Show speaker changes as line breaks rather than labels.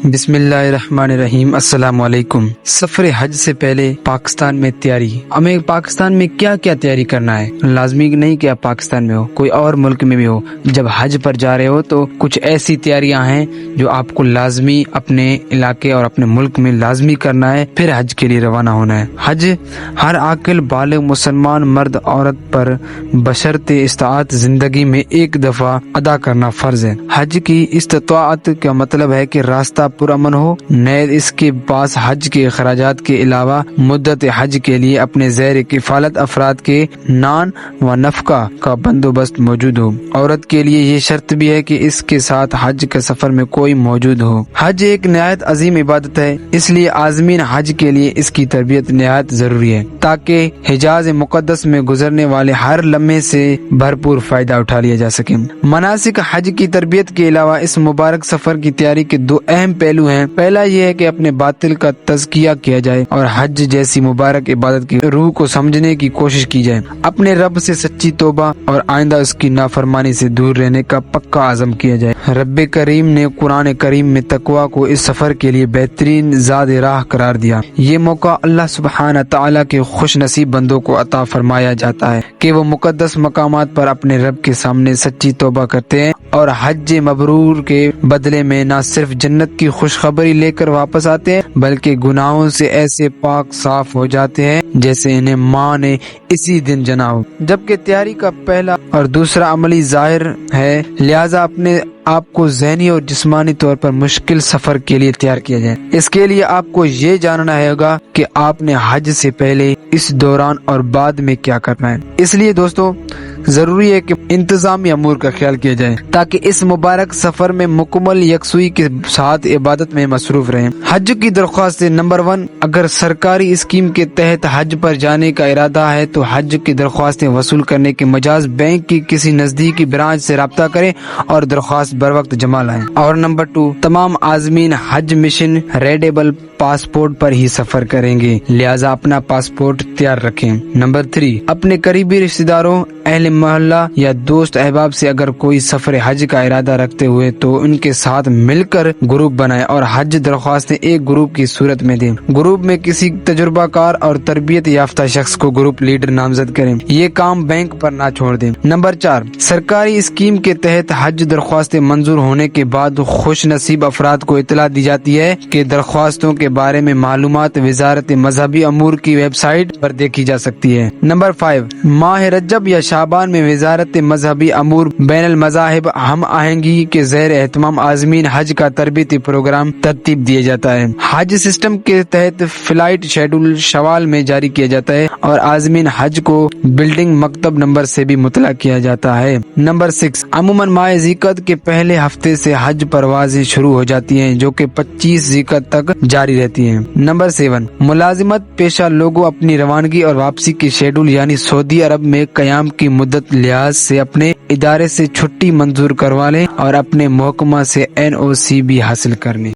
بسم اللہ الرحمن الرحیم۔ السلام علیکم۔ سفر حج سے پہلے پاکستان میں تیاری۔ ہمیں پاکستان میں کیا کیا تیاری کرنا ہے؟ لازمی نہیں کہ آپ پاکستان میں ہو، کوئی اور ملک میں بھی ہو، جب حج پر جا رہے ہو تو کچھ ایسی تیاریاں ہیں جو آپ کو لازمی اپنے علاقے اور اپنے ملک میں لازمی کرنا ہے، پھر حج کے لیے روانہ ہونا ہے۔ حج ہر عاقل بالغ مسلمان مرد عورت پر بشرط استطاعت زندگی میں ایک دفعہ ادا کرنا فرض ہے۔ حج کی استطاعت کا مطلب ہے کہ راستہ پرامن ہو، نیز اس کے پاس حج کے اخراجات کے علاوہ مدت حج کے لیے اپنے زیر کفالت افراد کے نان و نفقہ کا بندوبست موجود ہو۔ عورت کے لیے یہ شرط بھی ہے کہ اس کے ساتھ حج کے سفر میں کوئی موجود ہو۔ حج ایک نہایت عظیم عبادت ہے، اس لیے عازمین حج کے لیے اس کی تربیت نہایت ضروری ہے تاکہ حجاز مقدس میں گزرنے والے ہر لمحے سے بھرپور فائدہ اٹھا لیا جا سکے۔ مناسک حج کی تربیت کے علاوہ اس مبارک سفر کی تیاری کے دو اہم پہلو ہیں۔ پہلا یہ ہے کہ اپنے باطل کا تزکیہ کیا جائے اور حج جیسی مبارک عبادت کی روح کو سمجھنے کی کوشش کی جائے۔ اپنے رب سے سچی توبہ اور آئندہ اس کی نافرمانی سے دور رہنے کا پکا عزم کیا جائے۔ رب کریم نے قرآن کریم میں تقوی کو اس سفر کے لیے بہترین زاد راہ قرار دیا۔ یہ موقع اللہ سبحانہ تعالیٰ کے خوش نصیب بندوں کو عطا فرمایا جاتا ہے کہ وہ مقدس مقامات پر اپنے رب کے سامنے سچی توبہ کرتے ہیں اور حج مبرور کے بدلے میں نہ صرف جنت کی خوشخبری لے کر واپس آتے ہیں بلکہ گناہوں سے ایسے پاک صاف ہو جاتے ہیں جیسے انہیں ماں نے اسی دن جنا ہو۔ جبکہ تیاری کا پہلا اور دوسرا عملی ظاہر ہے، لہذا اپنے آپ کو ذہنی اور جسمانی طور پر مشکل سفر کے لیے تیار کیا جائے۔ اس کے لیے آپ کو یہ جاننا ہوگا کہ آپ نے حج سے پہلے، اس دوران اور بعد میں کیا کرنا ہے۔ اس لیے دوستو ضروری ہے کہ انتظامی امور کا خیال کیا جائے تاکہ اس مبارک سفر میں مکمل یکسوئی کے ساتھ عبادت میں مصروف رہیں۔ حج کی درخواست نمبر 1، اگر سرکاری اسکیم کے تحت حج پر جانے کا ارادہ ہے تو حج کی درخواستیں وصول کرنے کے مجاز بینک کی کسی نزدیکی برانچ سے رابطہ کریں اور درخواست بر وقت جمع لائیں۔ اور نمبر 2، تمام عازمین حج مشن ریڈیبل پاسپورٹ پر ہی سفر کریں گے، لہذا اپنا پاسپورٹ تیار رکھیں۔ نمبر 3، اپنے قریبی رشتہ داروں، اہل محلہ یا دوست احباب سے اگر کوئی سفر حج کا ارادہ رکھتے ہوئے تو ان کے ساتھ مل کر گروپ بنائیں اور حج درخواستیں ایک گروپ کی صورت میں دیں۔ گروپ میں کسی تجربہ کار اور تربیت یافتہ شخص کو گروپ لیڈر نامزد کریں۔ یہ کام بینک پر نہ چھوڑ دیں۔ نمبر 4، سرکاری اسکیم کے تحت حج درخواستیں منظور ہونے کے بعد خوش نصیب افراد کو اطلاع دی جاتی ہے کہ درخواستوں کے بارے میں معلومات وزارت مذہبی امور کی ویب سائٹ پر دیکھی جا سکتی ہے۔ نمبر 5، ماہ رجب یا شعبان میں وزارت مذہبی امور بین المذاہب ہم آہنگی کے زیر اہتمام عازمین حج کا تربیتی پروگرام ترتیب دیا جاتا ہے۔ حج سسٹم کے تحت فلائٹ شیڈول شوال میں جاری کیا جاتا ہے اور عازمین حج کو بلڈنگ مکتب نمبر سے بھی مطلع کیا جاتا ہے۔ نمبر 6، عموماً ماہ ذیقعدہ کے پہلے ہفتے سے حج پروازیں شروع ہو جاتی ہیں جو کہ 25 ذیقعدہ تک جاری رہتی ہیں۔ نمبر 7، ملازمت پیشہ لوگوں اپنی روانگی اور واپسی کے شیڈول یعنی سعودی عرب میں قیام کی مدت لحاظ سے اپنے ادارے سے چھٹی منظور کروا لیں اور اپنے محکمہ سے NOC بھی حاصل کر لیں۔